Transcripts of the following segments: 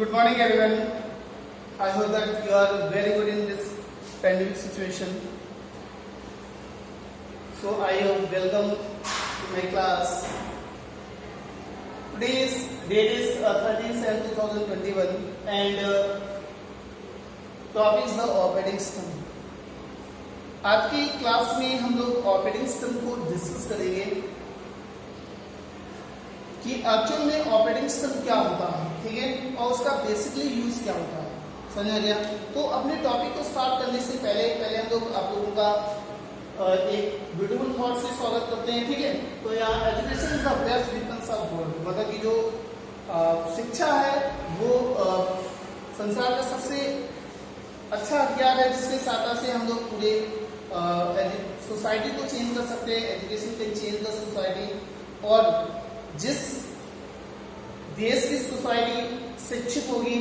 Good morning, everyone. I hope that you are very good in this pandemic situation. So I welcome to my class. Today's date is 13/7/2021 and topic is the operating system. आज की class में हम लोग operating system को discuss करेंगे कि actual में operating system क्या होता है, ठीक है, और उसका बेसिकली यूज क्या होता है। समझ आ गया? तो अपने टॉपिक को स्टार्ट करने से पहले हम लोग आप लोगों का एक ब्यूटीफुल थॉट से स्वागत करते हैं, ठीक है। तो यहाँ education is the best defence of world, मतलब कि जो शिक्षा है वो संसार का सबसे अच्छा हथियार है, जिसके सहायता से हम लोग पूरे सोसाइटी को चेंज कर सकते हैं। Education can change the society, और जिस देश की सोसाइटी शिक्षित होगी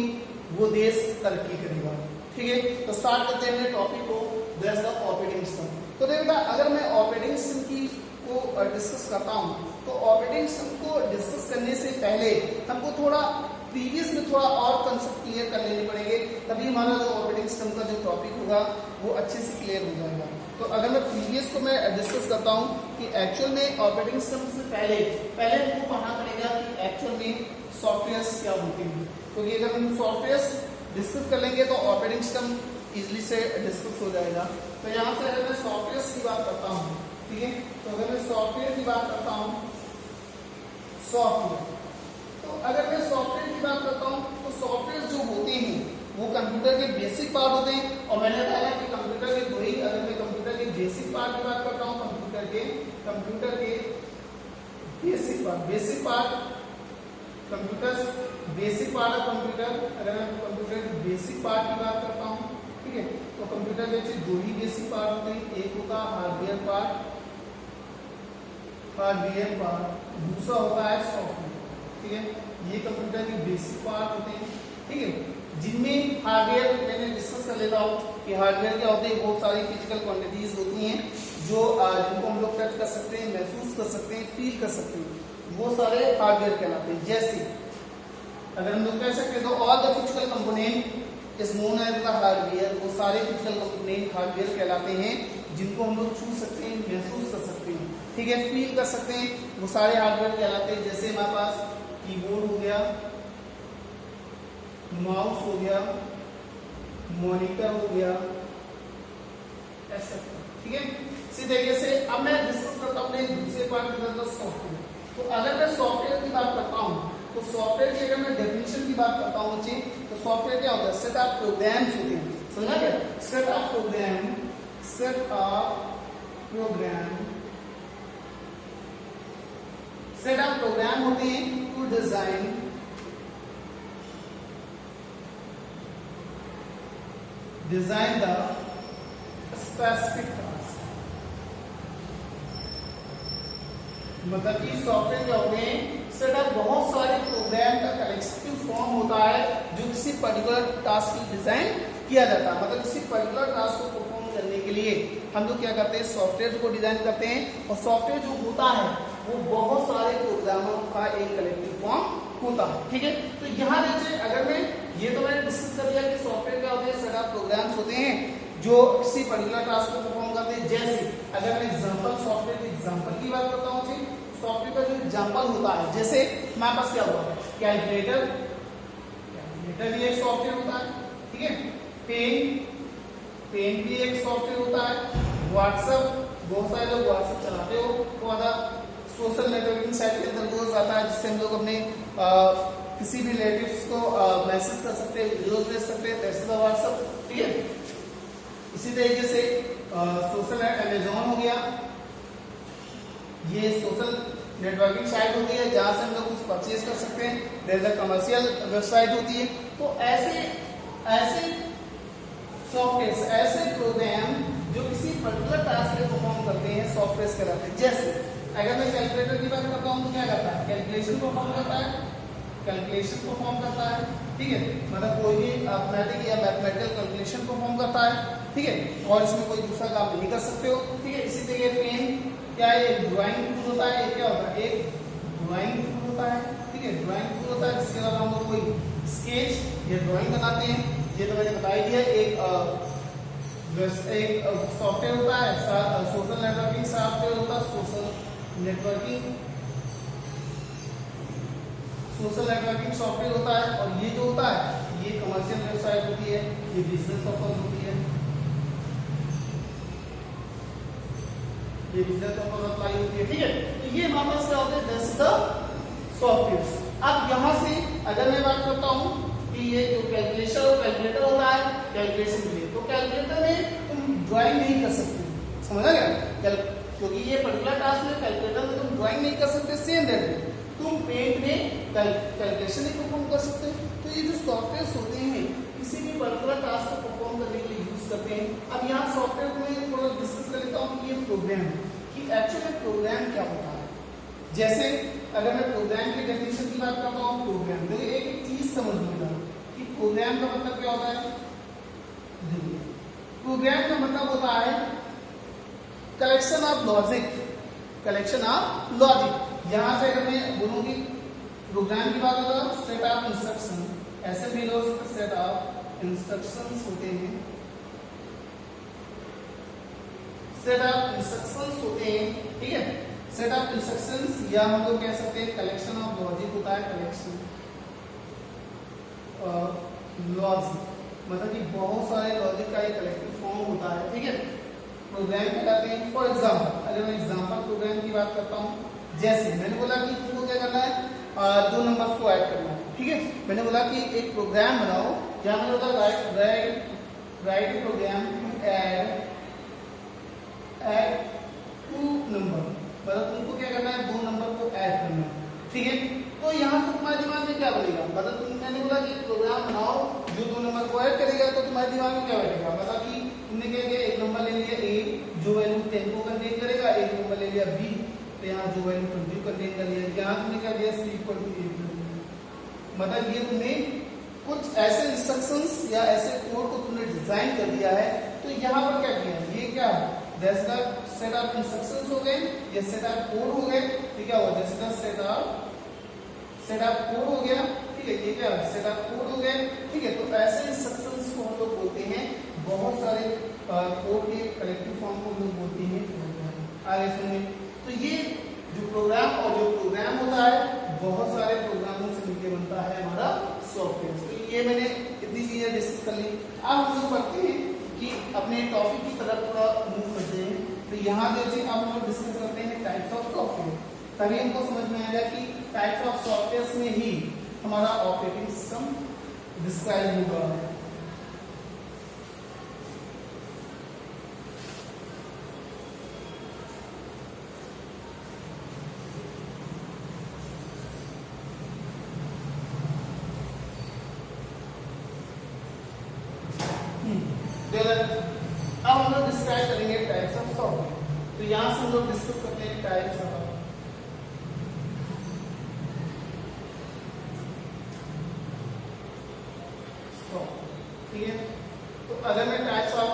वो देश तरक्की करेगा, ठीक है। तो स्टार्ट करते हैं अपने टॉपिक को, दैट्स द ऑपरेटिंग सिस्टम। तो देखो अगर मैं ऑपरेटिंग सिस्टम की को डिस्कस करता हूँ तो ऑपरेटिंग सिस्टम को डिस्कस करने से पहले हमको थोड़ा प्रीवियस में थोड़ा और कंसेप्ट क्लियर कर लेने पड़ेंगे, तभी हमारा जो ऑपरेटिंग सिस्टम का जो टॉपिक होगा वो अच्छे से क्लियर हो जाएगा। तो अगर मैं प्रीवियस को मैं डिस्कस करता हूँ कि एक्चुअल में ऑपरेटिंग सिस्टम से पहले हमको पढ़ना पड़ेगा कि एक्चुअल में सॉफ्टवेयर क्या होते हैं, क्योंकि अगर हम सॉफ्टवेयर डिस्कस कर लेंगे तो ऑपरेटिंग सिस्टम इजिली से डिस्कस हो जाएगा। तो यहाँ से अगर मैं सॉफ्टवेयर की बात करता हूँ, ठीक है, तो अगर मैं सॉफ्टवेयर की बात करता हूँ, सॉफ्टवेयर, तो अगर मैं सॉफ्टवेयर की बात करता हूँ तो सॉफ्टवेयर जो होते हैं वो कंप्यूटर के बेसिक पार्ट होते हैं। और मैंने बताया कि कंप्यूटर के दो ही, अगर मैं कंप्यूटर के बेसिक पार्ट की बात करता हूँ, कंप्यूटर के basic part computer basic part of computer, अगर मैं कंप्यूटर के बेसिक पार्ट की बात करता हूँ, ठीक है, तो कंप्यूटर के दो ही बेसिक पार्ट होते हैं, एक होता है हार्डवेयर पार्ट, दूसरा होता है सॉफ्टवेयर, ठीक है। ये कंप्यूटर के बेसिक पार्ट होते हैं, ठीक है, जिनमें हार्डवेयर मैंने डिस्कस कर लेता हूँ कि हार्डवेयर क्या होते हैं। बहुत सारी फिजिकल क्वांटिटीज होती हैं जो जिनको हम लोग टच कर सकते हैं, महसूस कर सकते हैं, फील कर सकते हैं, वो सारे हार्डवेयर कहलाते हैं। जैसे अगर हम लोग कह सकते हैं तो all the physical component is known as the hardware, वो सारे फिजिकल कंपोनेंट हार्डवेयर कहलाते हैं, जिनको हम लोग छू सकते हैं, महसूस कर सकते हैं, ठीक है, फील कर सकते हैं, वो सारे हार्डवेयर कहलाते हैं। जैसे हमारे पास कीबोर्ड हो गया, माउस हो गया, मॉनिटर हो गया, ऐसा, ठीक है। इसी तरीके से अब मैं डिस्कस करता हूं अपने दूसरे पार्ट में सॉफ्टवेयर। तो अगर मैं सॉफ्टवेयर की बात करता हूं तो सॉफ्टवेयर की अगर मैं डेफिनेशन की बात करता हूं बच्चे, तो सॉफ्टवेयर क्या होता है? सेट ऑफ प्रोग्राम्स होते हैं, समझा क्या? सेट ऑफ प्रोग्राम होते हैं to design the specific task. मतलब कि सॉफ्टवेयर क्या होते हैं? सेटअप बहुत सारे प्रोग्राम का कलेक्टिव फॉर्म होता है जो किसी पर्टिकुलर टास्क की डिजाइन किया जाता है। मतलब किसी पर्टिकुलर टास्क को परफॉर्म करने के लिए हम लोग क्या करते हैं? सॉफ्टवेयर को डिजाइन करते हैं, और सॉफ्टवेयर जो होता है वो बहुत सारे प्रोग्रामों का एक कलेक्टिव फॉर्म होता है, ठीक है। तो यहाँ देखिए, अगर मैं ये तो मैंने डिस्कस कर लिया कि सॉफ्टवेयर क्या होते हैं, सेट ऑफ प्रोग्राम्स होते हैं जो किसी पर्टिकुलर टास्क को परफॉर्म करते हैं। जैसे अगर मैं एग्जांपल सॉफ्टवेयर के एग्जांपल की बात करता हूँ, सॉफ्टवेयर का जो एग्जांपल होता है, जैसे हमारे पास क्या हुआ, कैलकुलेटर भी एक सॉफ्टवेयर होता है, ठीक है, पेन भी एक सॉफ्टवेयर होता है, व्हाट्सएप, बहुत सारे लोग व्हाट्सएप चलाते हो, तो सोशल नेटवर्किंग साइट के अंदर वो जाता है जिससे हम लोग अपने किसी भी रिलेटिव्स को मैसेज कर सकते हैं, वीडियोस भेज सकते हैं, दैट्स द व्हाट्सएप, ठीक है। इसी तरीके से सोशल अमेज़न हो गया, ये सोशल नेटवर्किंग साइट होती है जहां से हम लोग कुछ परचेज कर सकते हैं, there is a commercial website होती है। तो ऐसे सॉफ्टवेयर, ऐसे प्रोग्राम जो किसी पर्टिकुलर टास्क को परफॉर्म करते हैं, सॉफ्टवेयर कहलाते हैं। जैसे अगर मैं कैलकुलेटर की बात करता हूँ तो क्या करता है? कैलकुलेशन परफॉर्म करता है, ठीक है, मतलब कोई भी अर्थमेटिक या मैथमेटिकल कैलकुलेशन परफॉर्म करता है, ठीक है, और इसमें कोई दूसरा काम नहीं कर सकते हो, ठीक है। इसी तरीके पेन क्या है? एक ड्राइंग टूल होता है, एक क्या होता है? एक ड्राइंग टूल होता है, ठीक ठीक है, ड्राइंग टूल होता है जिसके द्वारा हम लोग कोई स्केच या ड्राइंग बनाते हैं। ये तो मैंने बता ही दिया। एक सॉफ्टवेयर होता है सोशल नेटवर्किंग सॉफ्टवेयर होता है, सोशल नेटवर्किंग सॉफ्टवेयर होता है। और ये जो होता है ये कमर्शियल वेबसाइट होती है, ये बिजनेस पर्पस होती है, ये बिजनेस पर्पस अप्लाई होती है, ठीक है। तो ये हमारे पास क्या होते हैं, दिस द सॉफ्टवेयर। अब यहाँ से अगर मैं बात करता हूँ कि ये जो कैलकुलेटर होता है कैलकुलेशन के लिए, तो कैलकुलेटर में तुम ड्राइंग नहीं कर सकते, समझा गया, क्योंकि ये पर्टिकुलर टास्क में कैलकुलेटर में तुम ड्राइंग नहीं कर सकते। सेम दैट तुम पेंट में कैलकुलेशन ही परफॉर्म कर सकते हो। तो ये जो सॉफ्टवेयर होते हैं किसी भी पर्टिकुलर टास्क को परफॉर्म करने के लिए यूज करते हैं। अब यहाँ सॉफ्टवेयर को मैं थोड़ा डिस्कस कर लेता हूँ कि ये प्रोग्राम कि एक्चुअली प्रोग्राम क्या होता है। जैसे अगर मैं प्रोग्राम की डेफिनेशन की बात करता हूँ, प्रोग्राम मुझे एक चीज समझ में आता कि प्रोग्राम का मतलब क्या होता है। प्रोग्राम का मतलब होता है collection of logic, collection of logic. यहां से अगर मैं बोलूं कि प्रोग्राम की बात होगा, सेट ऑफ इंस्ट्रक्शन, ऐसे भी लोग सेट ऑफ इंस्ट्रक्शंस होते हैं, सेट ऑफ इंस्ट्रक्शंस होते हैं, ठीक है। सेट ऑफ इंस्ट्रक्शंस या हम लोग कह सकते हैं कलेक्शन ऑफ लॉजिक होता है, कलेक्शन ऑफ लॉजिक मतलब कि बहुत सारे लॉजिक का एक कलेक्टिव फॉर्म होता है, ठीक है। प्रोग्राम कहलाते हैं। फॉर एग्जाम्पल अगर मैं एग्जाम्पल प्रोग्राम की बात करता हूँ, जैसे मैंने बोला कि तुमको क्या करना है, दो नंबर्स को ऐड करना है, ठीक है। मैंने बोला कि एक प्रोग्राम बनाओ जहां मैंने बोला write program to add two number, मतलब तुमको क्या करना है, दो नंबर को ऐड करना है, ठीक है। तो यहाँ से तुम्हारे दिमाग में क्या बनेगा, मतलब मैंने बोला कि प्रोग्राम बनाओ जो दो नंबर को ऐड करेगा, तो तुम्हारे दिमाग में क्या बैठेगा, मतलब कि तुमने क्या किया, एक नंबर ले लिया ए जो वैल्यू 10 को कंटेन करेगा, एक नंबर ले लिया बी तो यहाँ जो वैल्यू 20 कंटेन कर लिया, यहाँ तुमने क्या दिया सी इक्वल टू 8, मतलब ये तुमने कुछ ऐसे इंस्ट्रक्शंस या ऐसे कोड को तुमने डिजाइन कर दिया है। तो यहाँ पर क्या किया, ये क्या that's the set of instructions हो गए, ये सेट ऑफ कोड हो गए, ठीक है, और that's the set of code हो गया, ठीक है, ये क्या सेट ऑफ कोड हो गए, ठीक है। तो ऐसे इंस्ट्रक्शंस को हम लोग बोलते हैं, बहुत सारे कोड के कलेक्टिव फॉर्म को हम लोग बोलते हैं प्रोग्राम। आगे सुनिए, तो ये जो प्रोग्राम और जो प्रोग्राम होता है बहुत सारे प्रोग्रामों से मिलकर बनता है हमारा सॉफ्टवेयर। तो ये मैंने इतनी चीजें डिस्कस कर ली। अब हम लोग पढ़ते हैं कि अपने टॉपिक की तरफ थोड़ा मूव करते हैं। तो यहाँ देखिए अब हम लोग डिस्कस करते हैं टाइप्स ऑफ सॉफ्टवेयर, तभी हमको समझ में आएगा कि टाइप्स ऑफ सॉफ्टवेयर में ही हमारा ऑपरेटिंग सिस्टम डिस्क्राइब होगा। अब हम लोग डिस्क्राइब करेंगे टाइप्स ऑफ सॉफ्टवेयर। तो यहां से हम लोग डिस्कस करते हैं टाइप्स ऑफ, ठीक है। तो अगर मैं टाइप्स ऑफ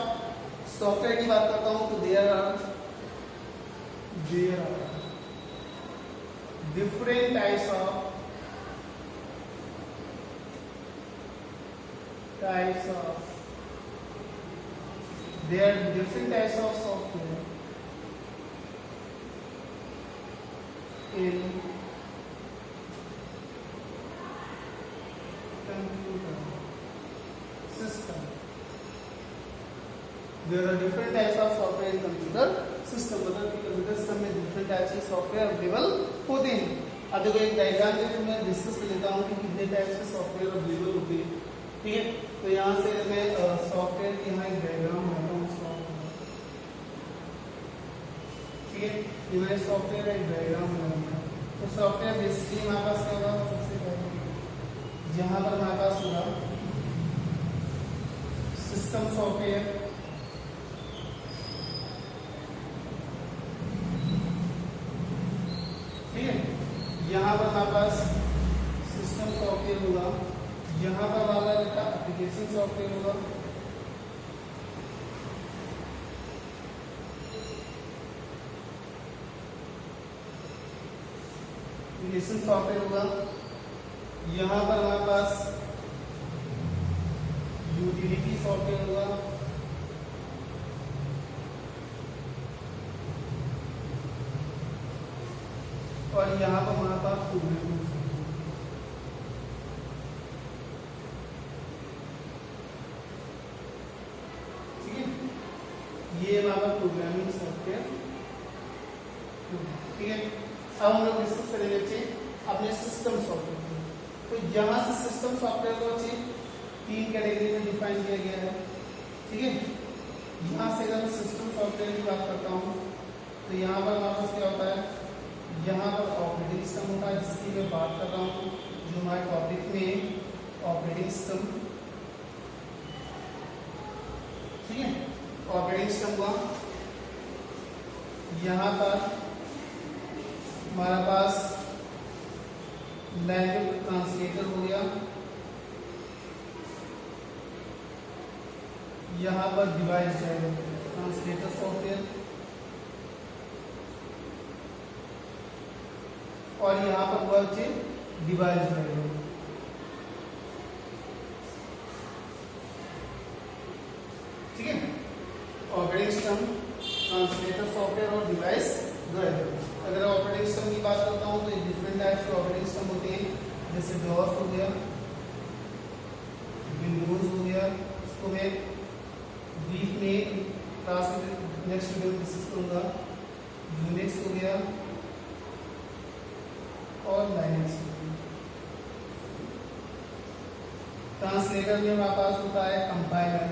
सॉफ्टवेयर की बात करता हूं तो there are different types of there are different types of software in computer system. There are different types of software in computer system, मतलब कि कंप्यूटर सिस्टम में डिफरेंट टाइप्स के सॉफ्टवेयर अवेलेबल होते हैं। अब देखो एक डायग्राम से मैं डिस्कस कर लेता हूँ कि कितने टाइप्स के सॉफ्टवेयर अवेलेबल होते हैं, ठीक है। तो यहाँ से मैं सॉफ्टवेयर की यहाँ एक डायग्राम बनाता हूँ, ठीक है। ये मेरे सॉफ्टवेयर एक डायग्राम बनाऊंगा। तो सॉफ्टवेयर बेसिकली हमारे पास क्या होगा, सबसे पहले यहाँ पर हमारे पास होगा सिस्टम सॉफ्टवेयर, ठीक है। यहाँ पर हमारे पास सिस्टम सॉफ्टवेयर होगा, यहाँ पर हमारा एप्लीकेशन सॉफ्टवेयर होगा, एप्लीकेशन सॉफ्टवेयर होगा, यहाँ पर हमारे पास यूटिलिटी सॉफ्टवेयर होगा, और यहाँ पर हमारे पास प्रोग्रामिंग। ठीक है, ये हमारा प्रोग्रामिंग सॉफ्टवेयर। ठीक है, अब हम लोग डिस्कस करेंगे बच्चे अपने सिस्टम सॉफ्टवेयर। तो यहाँ से सिस्टम सॉफ्टवेयर को बच्चे 3 कैटेगरी में डिफाइन किया गया है। ठीक है, यहाँ से अगर मैं सिस्टम सॉफ्टवेयर की बात करता हूँ तो यहाँ पर हमारे पास क्या होता है, यहाँ पर ऑपरेटिंग सिस्टम होता है जिसकी मैं बात कर रहा हूँ, जो हमारे टॉपिक में ऑपरेटिंग सिस्टम। ठीक है, ऑपरेटिंग सिस्टम हुआ। यहाँ पर हमारा पास लैंग्वेज ट्रांसलेटर हो गया, यहाँ पर डिवाइस ड्राइवर ट्रांसलेटर सॉफ्टवेयर, और यहाँ पर हुआ डिवाइस ड्राइवर। ठीक है, ऑपरेटिंग सिस्टम, ट्रांसलेटर सॉफ्टवेयर और डिवाइस ड्राइवर। अगर ऑपरेटिंग सिस्टम की बात करता हूँ तो डिफरेंट टाइप्स के ऑपरेटिंग सिस्टम होते हैं, जैसे डॉस हो गया, विंडोज हो गया, इसको मैं ब्रीफ में क्लास में नेक्स्ट वीडियो में डिस्कस करूंगा, यूनिक्स हो गया और लाइनक्स हो गया। ट्रांसलेटर में हमारे पास होता है कंपाइलर,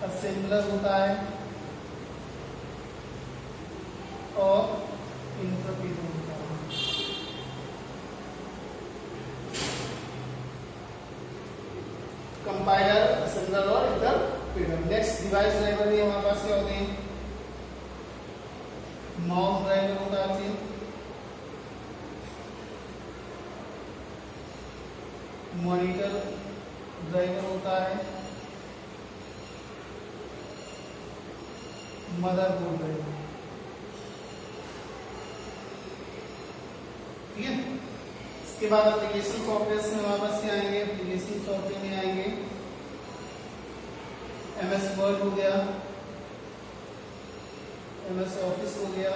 असेंबलर होता है और इंटरप्रेटर होता है। कंपाइलर, असेंबलर और इंटरप्रेटर। नेक्स्ट डिवाइस ड्राइवर में हमारे पास क्या होते हैं, माउस ड्राइवर होता है, मॉनिटर ड्राइवर होता है, मदरबोर्ड ड्राइवर। ठीक है, इसके बाद एप्लीकेशन सॉफ्टवेयर में हमारे पास क्या आएंगे, एप्लीकेशन सॉफ्टवेयर में आएंगे एमएस वर्ड हो गया, एमएस ऑफिस हो गया,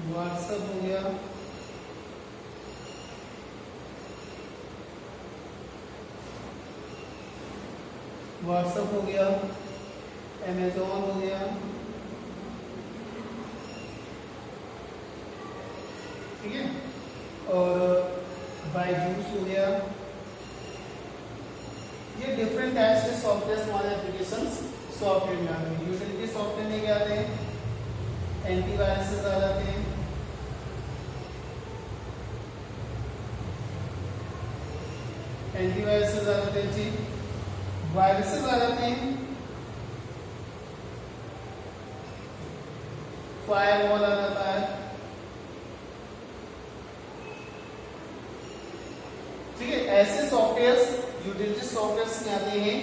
व्हाट्सएप हो गया, व्हाट्सएप हो गया, अमेज़न हो गया। ठीक है, और बायजूस हो गया। ये डिफरेंट टाइप्स के सॉफ्टवेयर हमारे एप्लीकेशन सॉफ्टवेयर में आते हैं। यूटिलिटी सॉफ्टवेयर में क्या आते हैं, एंटीवायरसेस आ जाते हैं, एंटीवायरसेस आ जाते हैं जी, वायरसेस आ जाते हैं, फायरवॉल आ जाता है। ठीक है, ऐसे सॉफ्टवेयर्स यूटिलिटी सॉफ्टवेयर्स में आते हैं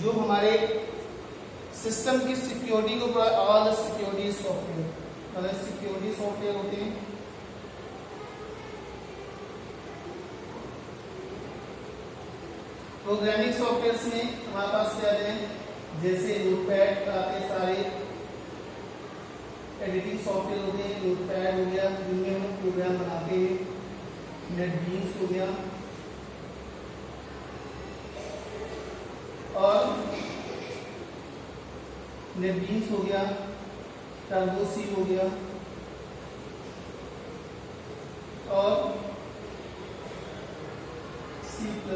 जो हमारे सिस्टम की सिक्योरिटी को, ऑल सिक्योरिटी सॉफ्टवेयर, मतलब सिक्योरिटी सॉफ्टवेयर होते हैं। प्रोग्रामिंग सॉफ्टवेयर्स में हमारे पास क्या आते हैं, जैसे नोटपैड आते, सारे एडिटिंग सॉफ्टवेयर होते हैं, नोटपैड हो गया जिनमें हम प्रोग्राम बनाते हैं, नेटबीन्स हो गया, और नेटबीन्स हो गया, टर्बोसी हो गया, और C++ हो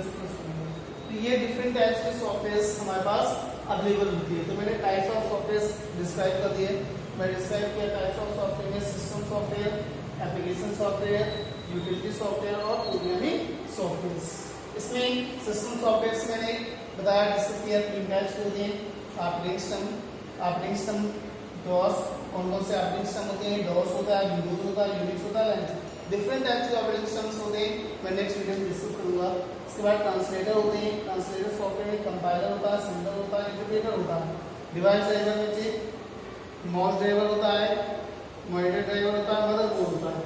गया। तो ये डिफरेंट टाइप्स के सॉफ्टवेयर्स हमारे पास अवेलेबल होती है। तो मैंने टाइप्स ऑफ सॉफ्टवेयर्स डिस्क्राइब कर दिए। मैं डिस्क्राइब किया टाइप्स ऑफ सॉफ्टवेयर में system software, application software, utility software और प्रोग्रामिंग सॉफ्टवेयर। इसमें सिस्टम सॉफ्टवेयर मैंने बताया, डिस्कस किया 3 टाइप्स होते हैं, ऑपरेटिंग सिस्टम, डॉस, कौन कौन से ऑपरेटिंग सिस्टम होते हैं, डॉस होता है, विंडोज होता है, यूनिक्स होता है, डिफरेंट टाइप्स के ऑपरेटिंग सिस्टम्स होते हैं, मैं नेक्स्ट वीडियो में डिस्कस करूंगा। इसके बाद ट्रांसलेटर होते हैं, ट्रांसलेटर सॉफ्टवेयर में कंपाइलर होता है, सिंबल होता है, इंटरप्रेटर होता है। डिवाइस ड्राइवर में माउस ड्राइवर होता है, मॉनिटर ड्राइवर होता है, मदरबोर्ड होता है।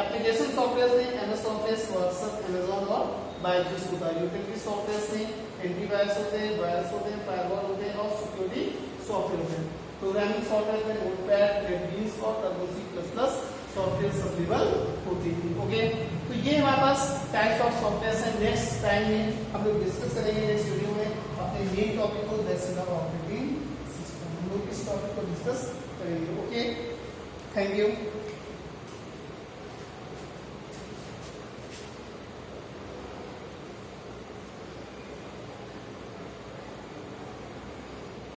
एप्लीकेशन सॉफ्टवेयर में एमएस ऑफिस, व्हाट्सएप, अमेज़न और बायजूस होता है। यूटिलिटी सॉफ्टवेयर में एंटीवायरस होते हैं, वायरस होते हैं, फायरवॉल होते हैं और सिक्योरिटी सॉफ्टवेयर होते हैं। प्रोग्रामिंग सॉफ्टवेयर में नोटपैड, नेटबीन्स और टर्बो C++ सॉफ्टवेयर अवेलेबल होती है। ओके, तो ये हमारे पास टाइप्स ऑफ सॉफ्टवेयर है। नेक्स्ट टाइम में हम लोग डिस्कस करेंगे नेक्स्ट वीडियो में अपने मेन टॉपिक को, दैट्स द ऑपरेटिंग सिस्टम। हम लोग इस टॉपिक को डिस्कस करेंगे। Okay, thank you.